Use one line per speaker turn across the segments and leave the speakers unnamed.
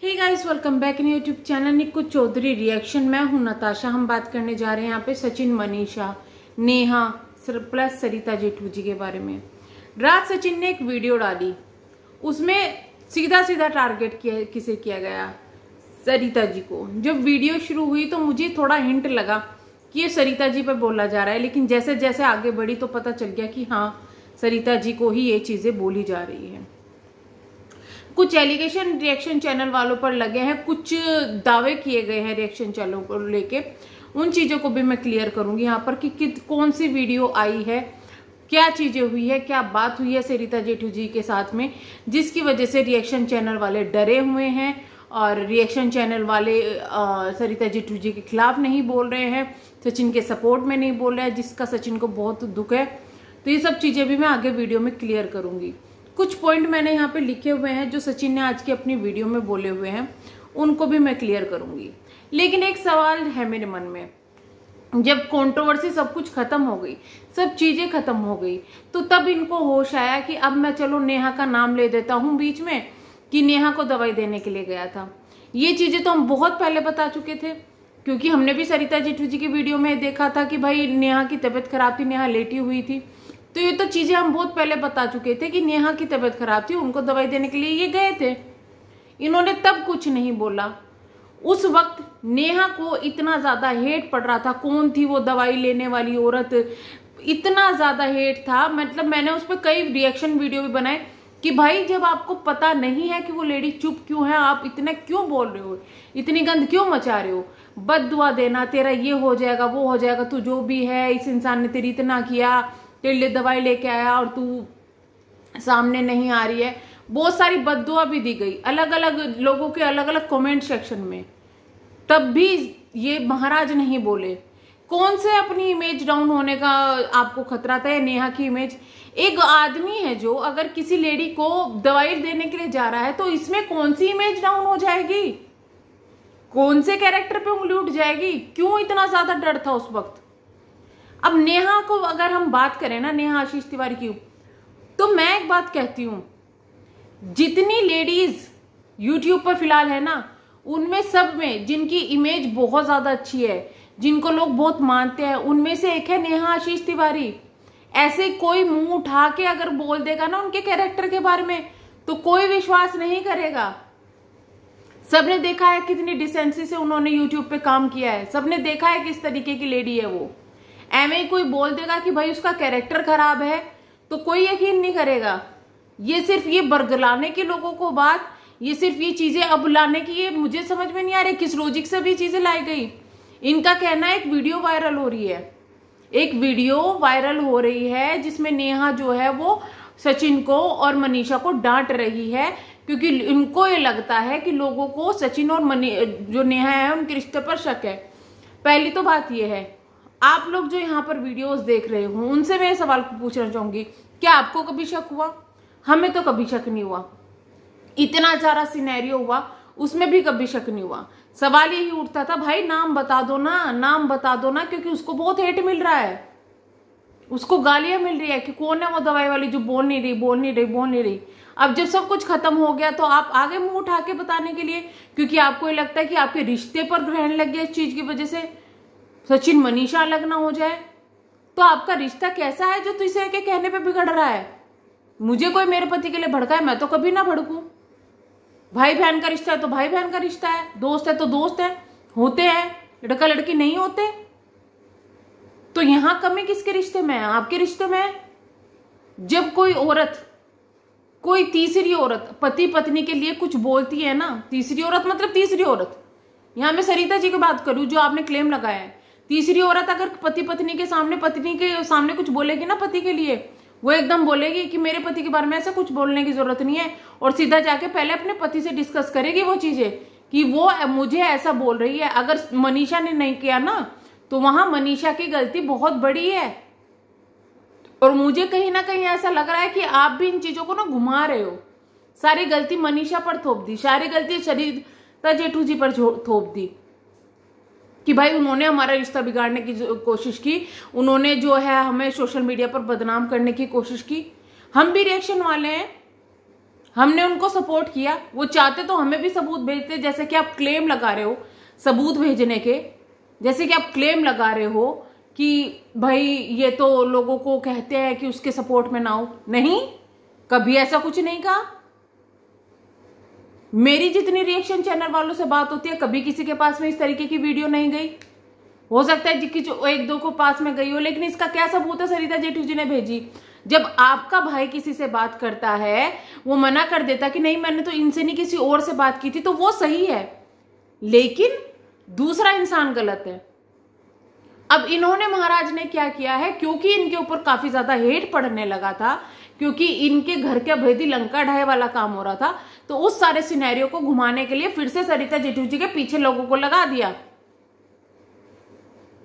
Hey guys, welcome back in YouTube channel Nikku Chaudhary reaction. मैं हूं नताशा। हम बात करने जा रहे हैं यहाँ पे सचिन, मनीषा, नेहा प्लस सरिता जेठू जी के बारे में। रात सचिन ने एक वीडियो डाली, उसमें सीधा सीधा टारगेट किसे किया गया, सरिता जी को। जब वीडियो शुरू हुई तो मुझे थोड़ा हिंट लगा कि ये सरिता जी पे बोला जा रहा है, लेकिन जैसे जैसे आगे बढ़ी तो पता चल गया कि हाँ, सरिता जी को ही ये चीजें बोली जा रही है। कुछ एलिगेशन रिएक्शन चैनल वालों पर लगे हैं, कुछ दावे किए गए हैं रिएक्शन चैनलों को लेके। उन चीजों को भी मैं क्लियर करूंगी यहाँ पर कि कौन सी वीडियो आई है, क्या चीजें हुई है, क्या बात हुई है सरिता जेठू जी के साथ में, जिसकी वजह से रिएक्शन चैनल वाले डरे हुए हैं और रिएक्शन चैनल वाले सरिता जेठू जी के खिलाफ नहीं बोल रहे हैं, सचिन के सपोर्ट में नहीं बोल रहे हैं, जिसका सचिन को बहुत दुख है। तो ये सब चीजें भी मैं आगे वीडियो में क्लियर करूंगी। कुछ पॉइंट मैंने यहाँ पे लिखे हुए हैं जो सचिन ने आज की अपनी वीडियो में बोले हुए हैं, उनको भी मैं क्लियर करूंगी। लेकिन एक सवाल है मेरे मन में, जब कंट्रोवर्सी सब कुछ खत्म हो गई, सब चीजें खत्म हो गई, तो तब इनको होश आया कि अब मैं चलो नेहा का नाम ले देता हूं बीच में, कि नेहा को दवाई देने के लिए गया था। ये चीजें तो हम बहुत पहले बता चुके थे, क्योंकि हमने भी सरिता जेठू जी की वीडियो में देखा था कि भाई नेहा की तबीयत खराब थी, नेहा लेटी हुई थी। तो ये तो चीजें हम बहुत पहले बता चुके थे कि नेहा की तबीयत खराब थी, उनको दवाई देने के लिए ये गए थे। इन्होंने तब कुछ नहीं बोला। उस वक्त नेहा को इतना ज्यादा हेट पड़ रहा था, कौन थी वो दवाई लेने वाली औरत, इतना ज्यादा हेट था। मतलब मैंने उस पर कई रिएक्शन वीडियो भी बनाए कि भाई जब आपको पता नहीं है कि वो लेडी चुप क्यों है, आप इतना क्यों बोल रहे हो, इतनी गंद क्यों मचा रहे हो, बददुआ देना, तेरा ये हो जाएगा वो हो जाएगा, तू जो भी है, इस इंसान ने तेरी इतना किया, तेरे लिए दवाई लेके आया और तू सामने नहीं आ रही है। बहुत सारी बद्दुआ भी दी गई अलग अलग लोगों के अलग अलग कमेंट सेक्शन में, तब भी ये महाराज नहीं बोले। कौन से अपनी इमेज डाउन होने का आपको खतरा था, या नेहा की इमेज? एक आदमी है जो अगर किसी लेडी को दवाई देने के लिए जा रहा है, तो इसमें कौन सी इमेज डाउन हो जाएगी, कौन से कैरेक्टर पे उंगली उठ जाएगी? क्यों इतना ज्यादा डर था उस वक्त? अब नेहा को अगर हम बात करें ना, नेहा आशीष तिवारी की, तो मैं एक बात कहती हूं, जितनी लेडीज यूट्यूब पर फिलहाल है ना, उनमें सब में जिनकी इमेज बहुत ज्यादा अच्छी है, जिनको लोग बहुत मानते हैं, उनमें से एक है नेहा आशीष तिवारी। ऐसे कोई मुंह उठा के अगर बोल देगा ना उनके कैरेक्टर के बारे में, तो कोई विश्वास नहीं करेगा। सबने देखा है कितनी डिसेंसी से उन्होंने यूट्यूब पे काम किया है, सबने देखा है किस तरीके की लेडी है वो। एवं ही कोई बोल देगा कि भाई उसका कैरेक्टर खराब है, तो कोई यकीन नहीं करेगा। ये सिर्फ ये बरगलाने की लोगों को बात, ये सिर्फ ये चीजें अब लाने की, ये मुझे समझ में नहीं आ रही किस लॉजिक से भी चीजें लाई गई। इनका कहना है एक वीडियो वायरल हो रही है, एक वीडियो वायरल हो रही है जिसमें नेहा जो है वो सचिन को और मनीषा को डांट रही है, क्योंकि इनको ये लगता है कि लोगों को सचिन और जो नेहा है उनके रिश्ते पर शक है। पहली तो बात ये है, आप लोग जो यहाँ पर वीडियोस देख रहे हो, उनसे मैं सवाल पूछना चाहूंगी, क्या आपको कभी शक हुआ? हमें तो कभी शक नहीं हुआ। इतना सारा सिनेरियो हुआ, उसमें भी कभी शक नहीं हुआ। सवाल यही उठता था, भाई नाम बता दो ना, नाम बता दो ना, क्योंकि उसको बहुत हेट मिल रहा है, उसको गालियां मिल रही है कि कौन है वो दवाई वाली जो बोल नहीं रही। अब जब सब कुछ खत्म हो गया तो आप आगे मुंह उठा के बताने के लिए, क्योंकि आपको ये लगता है कि आपके रिश्ते पर ग्रहण लग गया इस चीज की वजह से, सचिन मनीषा अलग ना हो जाए। तो आपका रिश्ता कैसा है जो तुझसे के कहने पे बिगड़ रहा है? मुझे कोई मेरे पति के लिए भड़का है, मैं तो कभी ना भड़कूं। भाई बहन का रिश्ता है तो भाई बहन का रिश्ता है, दोस्त है तो दोस्त है, होते हैं, लड़का लड़की नहीं होते। तो यहां कमी किसके रिश्ते में है? आपके रिश्ते में है। जब कोई औरत, कोई तीसरी औरत पति पत्नी के लिए कुछ बोलती है ना, तीसरी औरत मतलब तीसरी औरत, यहां मैं सरिता जी की बात करूं जो आपने क्लेम लगाया है, तीसरी औरत अगर पति पत्नी के सामने कुछ बोलेगी ना पति के लिए, वो एकदम बोलेगी कि मेरे पति के बारे में ऐसा कुछ बोलने की जरूरत नहीं है, और सीधा जाके पहले अपने पति से डिस्कस करेगी वो चीजें कि वो मुझे ऐसा बोल रही है। अगर मनीषा ने नहीं किया ना, तो वहां मनीषा की गलती बहुत बड़ी है। और मुझे कहीं ना कहीं ऐसा लग रहा है कि आप भी इन चीजों को ना घुमा रहे हो, सारी गलती मनीषा पर थोप दी, सारी गलती सरिता जेठू जी पर थोप दी कि भाई उन्होंने हमारा रिश्ता बिगाड़ने की कोशिश की, उन्होंने जो है हमें सोशल मीडिया पर बदनाम करने की कोशिश की। हम भी रिएक्शन वाले हैं, हमने उनको सपोर्ट किया, वो चाहते तो हमें भी सबूत भेजते, जैसे कि आप क्लेम लगा रहे हो सबूत भेजने के, जैसे कि आप क्लेम लगा रहे हो कि भाई ये तो लोगों को कहते हैं कि उसके सपोर्ट में ना हो। नहीं, कभी ऐसा कुछ नहीं कहा। मेरी जितनी रिएक्शन चैनल वालों से बात होती है, कभी किसी के पास में इस तरीके की वीडियो नहीं गई। हो सकता है कि जो एक दो को पास में गई हो, लेकिन इसका क्या सबूत है सरिता जेठू जी ने भेजी? जब आपका भाई किसी से बात करता है, वो मना कर देता कि नहीं मैंने तो इनसे नहीं किसी और से बात की थी, तो वो सही है, लेकिन दूसरा इंसान गलत है। अब इन्होंने महाराज ने क्या किया है, क्योंकि इनके ऊपर काफी ज्यादा हेट पड़ने लगा था, क्योंकि इनके घर के अभेदी लंका ढाई वाला काम हो रहा था, तो उस सारे सिनेरियो को घुमाने के लिए फिर से सरिता जेठू जी के पीछे लोगों को लगा दिया।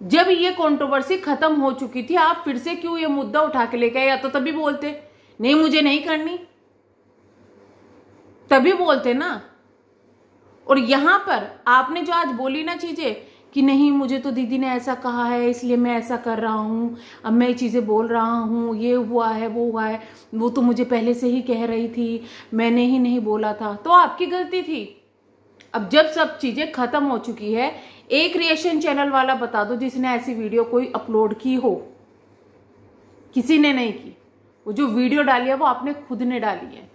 जब ये कंट्रोवर्सी खत्म हो चुकी थी, आप फिर से क्यों ये मुद्दा उठा के लेके आए? या तो तभी बोलते नहीं मुझे नहीं करनी, तभी बोलते ना। और यहां पर आपने जो आज बोली ना चीजें कि नहीं मुझे तो दीदी ने ऐसा कहा है इसलिए मैं ऐसा कर रहा हूं, अब मैं ये चीजें बोल रहा हूं, ये हुआ है वो हुआ है, वो तो मुझे पहले से ही कह रही थी, मैंने ही नहीं बोला था, तो आपकी गलती थी। अब जब सब चीजें खत्म हो चुकी है, एक रिएक्शन चैनल वाला बता दो जिसने ऐसी वीडियो कोई अपलोड की हो। किसी ने नहीं की। वो जो वीडियो डाली है वो आपने खुद ने डाली है।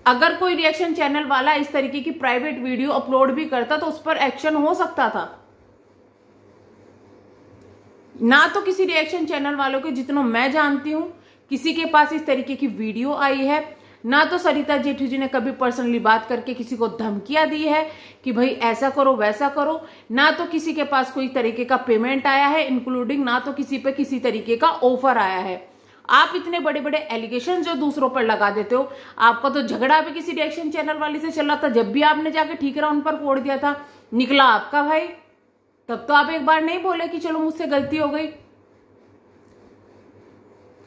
अगर कोई रिएक्शन चैनल वाला इस तरीके की प्राइवेट वीडियो अपलोड भी करता तो उस पर एक्शन हो सकता था। ना तो किसी रिएक्शन चैनल वालों के, जितना मैं जानती हूं, किसी के पास इस तरीके की वीडियो आई है, ना तो सरिता जेठू जी ने कभी पर्सनली बात करके किसी को धमकियां दी है कि भाई ऐसा करो वैसा करो, ना तो किसी के पास कोई तरीके का पेमेंट आया है, इंक्लूडिंग ना तो किसी पे किसी तरीके का ऑफर आया है। आप इतने बड़े बड़े एलिगेशन जो दूसरों पर लगा देते हो, आपका तो झगड़ा भी किसी रिएक्शन चैनल वाली से चल रहा था, जब भी आपने जाके ठीकरा उन पर फोड़ दिया था, निकला आपका भाई। तब तो आप एक बार नहीं बोले कि चलो मुझसे गलती हो गई।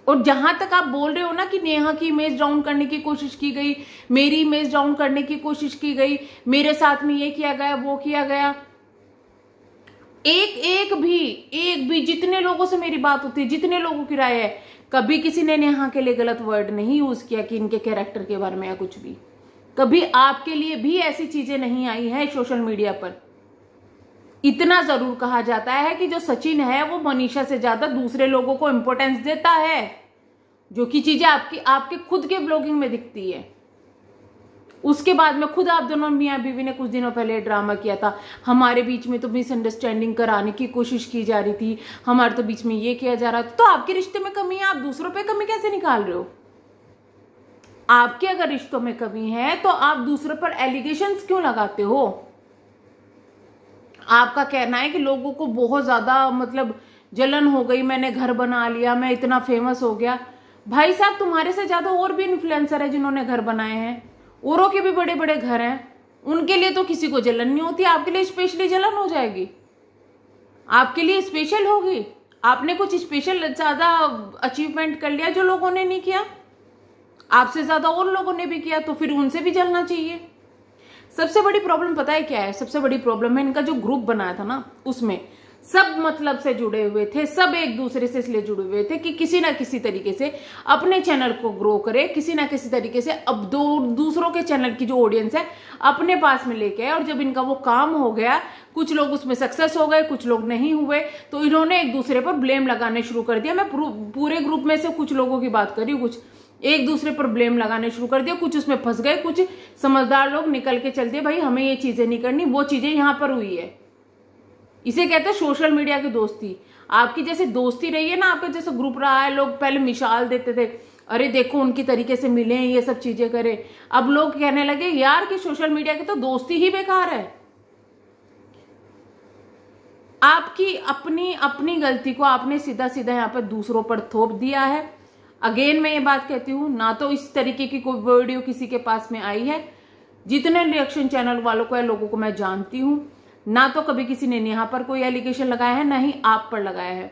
और जहां तक आप बोल रहे हो ना कि नेहा की इमेज डाउन करने की कोशिश की गई, मेरी इमेज डाउन करने की कोशिश की गई, मेरे साथ में ये किया गया वो किया गया, एक भी जितने लोगों से मेरी बात होती है, जितने लोगों की राय है, कभी किसी ने नेहा के लिए गलत वर्ड नहीं यूज किया कि इनके कैरेक्टर के बारे में या कुछ भी। कभी आपके लिए भी ऐसी चीजें नहीं आई है सोशल मीडिया पर। इतना जरूर कहा जाता है कि जो सचिन है वो मनीषा से ज्यादा दूसरे लोगों को इंपॉर्टेंस देता है, जो कि चीजें आपके खुद के ब्लॉगिंग में दिखती है। उसके बाद में खुद आप दोनों मियां बीवी ने कुछ दिनों पहले ड्रामा किया था, हमारे बीच में तो मिसअंडरस्टैंडिंग कराने की कोशिश की जा रही थी, हमारे तो बीच में ये किया जा रहा था। तो आपके रिश्ते में कमी है, आप दूसरों पे कमी कैसे निकाल रहे हो? आपके अगर रिश्तों में कमी है तो आप दूसरों पर एलिगेशंस क्यों लगाते हो? आपका कहना है कि लोगों को बहुत ज्यादा मतलब जलन हो गई, मैंने घर बना लिया, मैं इतना फेमस हो गया। भाई साहब, तुम्हारे से ज्यादा और भी इन्फ्लुएंसर है जिन्होंने घर बनाए हैं, औरों के भी बड़े बड़े घर हैं, उनके लिए तो किसी को जलन नहीं होती, आपके लिए स्पेशली जलन हो जाएगी, आपके लिए स्पेशल होगी। आपने कुछ स्पेशल ज्यादा अचीवमेंट कर लिया जो लोगों ने नहीं किया, आपसे ज्यादा और लोगों ने भी किया, तो फिर उनसे भी जलना चाहिए। सबसे बड़ी प्रॉब्लम पता है क्या है? सबसे बड़ी प्रॉब्लम है इनका जो ग्रुप बनाया था ना, उसमें सब मतलब से जुड़े हुए थे, सब एक दूसरे से इसलिए जुड़े हुए थे कि किसी ना किसी तरीके से अपने चैनल को ग्रो करे, किसी ना किसी तरीके से अब दूसरों के चैनल की जो ऑडियंस है अपने पास में लेके आए। और जब इनका वो काम हो गया, कुछ लोग उसमें सक्सेस हो गए, कुछ लोग नहीं हुए, तो इन्होंने एक दूसरे पर ब्लेम लगाने शुरू कर दिया। मैं पूरे ग्रुप में से कुछ लोगों की बात कर रही हूँ, कुछ एक दूसरे पर ब्लेम लगाने शुरू कर दिया, कुछ उसमें फंस गए, कुछ समझदार लोग निकल के चलते भाई हमें ये चीजें नहीं करनी, वो चीजें यहां पर हुई है। इसे कहते हैं सोशल मीडिया की दोस्ती। आपकी जैसे दोस्ती रही है ना, आपका जैसे ग्रुप रहा है, लोग पहले मिसाल देते थे, अरे देखो उनकी तरीके से मिले, ये सब चीजें करे। अब लोग कहने लगे यार कि सोशल मीडिया की तो दोस्ती ही बेकार है। आपकी अपनी गलती को आपने सीधा सीधा यहाँ पर दूसरों पर थोप दिया है। अगेन मैं ये बात कहती हूँ, ना तो इस तरीके की कोई वीडियो किसी के पास में आई है, जितने रिएक्शन चैनल वालों को या लोगों को मैं जानती हूँ, ना तो कभी किसी ने नेहा पर कोई एलिगेशन लगाया है, ना ही आप पर लगाया है।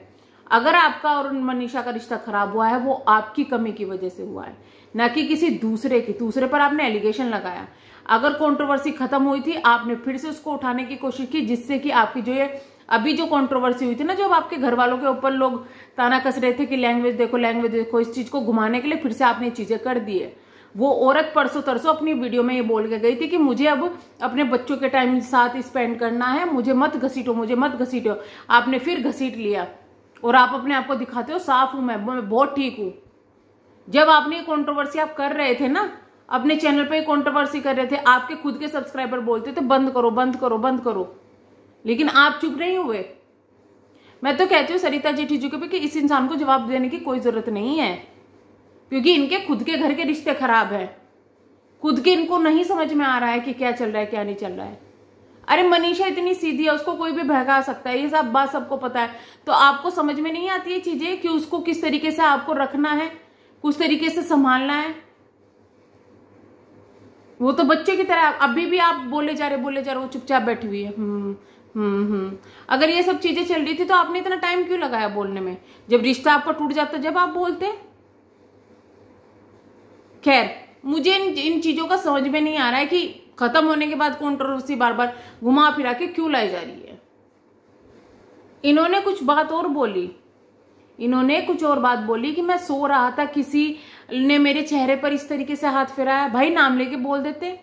अगर आपका और मनीषा का रिश्ता खराब हुआ है, वो आपकी कमी की वजह से हुआ है, ना कि किसी दूसरे पर आपने एलिगेशन लगाया। अगर कंट्रोवर्सी खत्म हुई थी, आपने फिर से उसको उठाने की कोशिश की, जिससे कि आपकी जो ये अभी जो कंट्रोवर्सी हुई थी ना, जब आपके घर वालों के ऊपर लोग ताना कस रहे थे कि लैंग्वेज देखो, इस चीज को घुमाने के लिए फिर से आपने चीजें कर दी है। वो औरत परसों तरसों अपनी वीडियो में ये बोल के गई थी कि मुझे अब अपने बच्चों के टाइम साथ स्पेंड करना है, मुझे मत घसीटो, मुझे मत घसीटो। आपने फिर घसीट लिया और आप अपने आप को दिखाते हो साफ हूं, मैं बहुत ठीक हूं। जब आपने कंट्रोवर्सी आप कर रहे थे ना, अपने चैनल पे कंट्रोवर्सी कर रहे थे, आपके खुद के सब्सक्राइबर बोलते थे बंद करो बंद करो बंद करो, लेकिन आप चुप नहीं हुए। मैं तो कहती हूँ सरिता जेठीजू पे कि इस इंसान को जवाब देने की कोई जरूरत नहीं है, क्योंकि इनके खुद के घर के रिश्ते खराब है, खुद के इनको नहीं समझ में आ रहा है कि क्या चल रहा है क्या नहीं चल रहा है। अरे मनीषा इतनी सीधी है, उसको कोई भी बहका सकता है, ये सब बात सबको पता है। तो आपको समझ में नहीं आती है चीजें कि उसको किस तरीके से आपको रखना है, कुछ तरीके से संभालना है। वो तो बच्चे की तरह अभी भी आप बोले जा रहे वो चुपचाप बैठी हुई है। अगर ये सब चीजें चल रही थी तो आपने इतना टाइम क्यों लगाया बोलने में? जब रिश्ता आपका टूट जाता जब आप बोलते। खैर, मुझे इन चीजों का समझ में नहीं आ रहा है कि खत्म होने के बाद कंट्रोवर्सी बार बार घुमा फिरा के क्यों लाई जा रही है। इन्होंने कुछ बात और बोली, इन्होंने कुछ और बात बोली कि मैं सो रहा था, किसी ने मेरे चेहरे पर इस तरीके से हाथ फेराया। भाई नाम लेके बोल देते।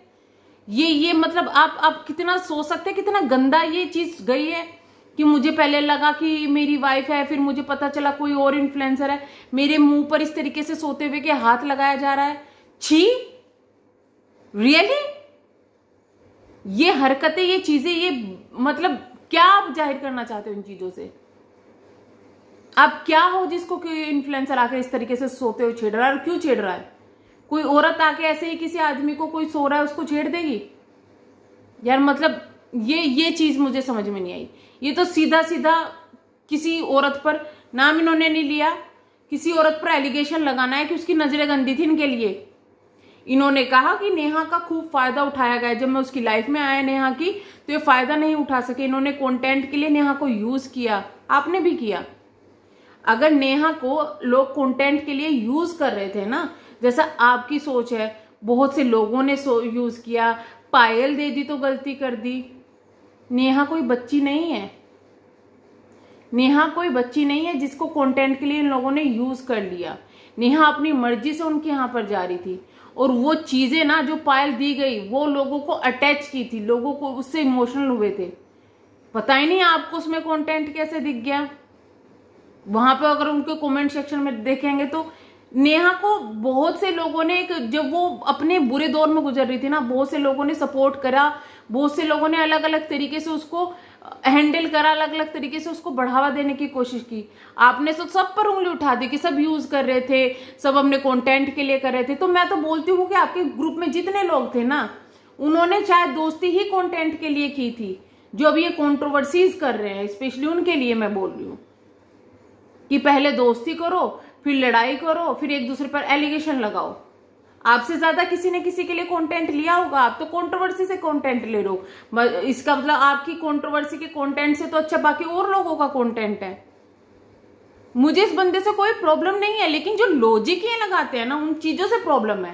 ये मतलब आप कितना सोच सकते हैं, कितना गंदा ये चीज गई है कि मुझे पहले लगा कि मेरी वाइफ है, फिर मुझे पता चला कोई और इन्फ्लुएंसर है, मेरे मुंह पर इस तरीके से सोते हुए के हाथ लगाया जा रहा है। छी, रियली? ये हरकतें, ये चीजें, ये मतलब क्या आप जाहिर करना चाहते हो इन चीजों से? आप क्या हो जिसको कोई इन्फ्लुएंसर आकर इस तरीके से सोते हुए छेड़ रहा है? और क्यों छेड़ रहा है? कोई औरत आके ऐसे ही किसी आदमी को, कोई सो रहा है उसको छेड़ देगी यार? मतलब ये चीज मुझे समझ में नहीं आई। ये तो सीधा सीधा किसी औरत पर, नाम इन्होंने नहीं लिया, किसी औरत पर एलिगेशन लगाना है कि उसकी नजरें गंदी थी इनके लिए। इन्होंने कहा कि नेहा का खूब फायदा उठाया गया। जब मैं उसकी लाइफ में आया नेहा की, तो ये फायदा नहीं उठा सके। इन्होंने कंटेंट के लिए नेहा को यूज किया, आपने भी किया। अगर नेहा को लोग कंटेंट के लिए यूज कर रहे थे ना, जैसा आपकी सोच है, बहुत से लोगों ने यूज किया, पायल दे दी तो गलती कर दी। नेहा कोई बच्ची नहीं है, नेहा कोई बच्ची नहीं है जिसको कंटेंट के लिए इन लोगों ने यूज कर लिया। नेहा अपनी मर्जी से उनके यहाँ पर जा रही थी, और वो चीजें ना जो पायल दी गई वो लोगों को अटैच की थी, लोगों को उससे इमोशनल हुए थे। पता ही नहीं आपको उसमें कंटेंट कैसे दिख गया। वहां पे अगर उनके कमेंट सेक्शन में देखेंगे तो नेहा को बहुत से लोगों ने, जब वो अपने बुरे दौर में गुजर रही थी ना, बहुत से लोगों ने सपोर्ट करा, बहुत से लोगों ने अलग अलग तरीके से उसको हैंडल करा, अलग अलग तरीके से उसको बढ़ावा देने की कोशिश की। आपने तो सब पर उंगली उठा दी कि सब यूज कर रहे थे, सब अपने कंटेंट के लिए कर रहे थे। तो मैं तो बोलती हूँ कि आपके ग्रुप में जितने लोग थे ना, उन्होंने शायद दोस्ती ही कंटेंट के लिए की थी। जो अभी ये कंट्रोवर्सीज कर रहे हैं, स्पेशली उनके लिए मैं बोल रही हूँ कि पहले दोस्ती करो, फिर लड़ाई करो, फिर एक दूसरे पर एलिगेशन लगाओ। आपसे ज्यादा किसी ने किसी के लिए कंटेंट लिया होगा, आप तो कंट्रोवर्सी से कंटेंट ले रहे हो। इसका मतलब आपकी कंट्रोवर्सी के कंटेंट से तो अच्छा बाकी और लोगों का कंटेंट है। मुझे इस बंदे से कोई प्रॉब्लम नहीं है, लेकिन जो लॉजिक ये लगाते हैं ना, उन चीजों से प्रॉब्लम है।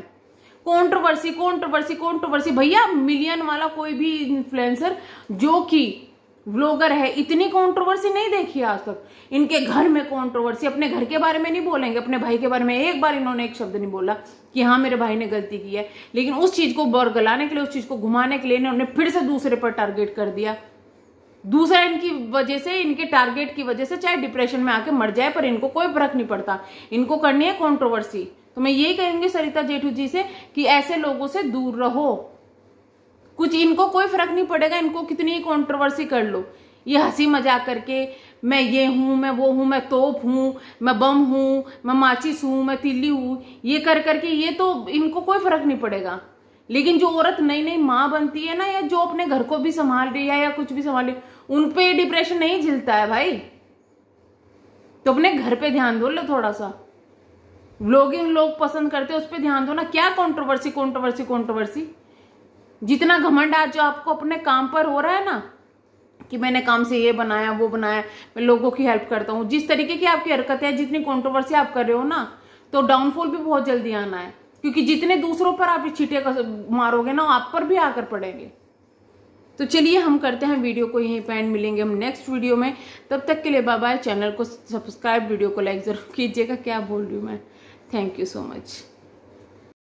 कंट्रोवर्सी कंट्रोवर्सी कंट्रोवर्सी, भैया मिलियन वाला कोई भी इन्फ्लुएंसर जो कि व्लॉगर है, इतनी कंट्रोवर्सी नहीं देखी आज तक। इनके घर में कंट्रोवर्सी, अपने घर के बारे में नहीं बोलेंगे, अपने भाई के बारे में एक बार इन्होंने एक शब्द नहीं बोला कि हाँ मेरे भाई ने गलती की है, लेकिन उस चीज को बरगलाने के लिए, उस चीज को घुमाने के लिए इन्होंने फिर से दूसरे पर टारगेट कर दिया। दूसरा इनकी वजह से, इनके टारगेट की वजह से चाहे डिप्रेशन में आके मर जाए, पर इनको कोई फर्क नहीं पड़ता, इनको करनी है कंट्रोवर्सी। तो मैं यही कहेंगे सरिता जेठू जी से कि ऐसे लोगों से दूर रहो। कुछ इनको कोई फर्क नहीं पड़ेगा, इनको कितनी कंट्रोवर्सी कर लो। ये हंसी मजाक करके मैं ये हूं, मैं वो हूं, मैं तोप हूं, मैं बम हूं, मैं माचिस हूं, मैं तिल्ली हूं, ये कर करके ये तो इनको कोई फर्क नहीं पड़ेगा। लेकिन जो औरत नई नई माँ बनती है ना, या जो अपने घर को भी संभाल रही है या कुछ भी संभाल रही है, उनपे डिप्रेशन नहीं झिलता है भाई। तो अपने घर पे ध्यान दो लो थोड़ा सा। व्लॉगिंग लोग पसंद करते हैं, उस पर ध्यान दो ना। क्या कंट्रोवर्सी कंट्रोवर्सी कंट्रोवर्सी? जितना घमंड आज जो आपको अपने काम पर हो रहा है ना, कि मैंने काम से ये बनाया वो बनाया, मैं लोगों की हेल्प करता हूँ, जिस तरीके की आपकी हरकतें हैं, जितनी कंट्रोवर्सी आप कर रहे हो ना, तो डाउनफॉल भी बहुत जल्दी आना है। क्योंकि जितने दूसरों पर आप छींटे मारोगे ना, आप पर भी आकर पड़ेंगे। तो चलिए हम करते हैं वीडियो को यहीं पे एंड, मिलेंगे हम नेक्स्ट वीडियो में। तब तक के लिए बाय बाय। चैनल को सब्सक्राइब, वीडियो को लाइक जरूर कीजिएगा। क्या बोल रही हूँ मैं। Thank you so much.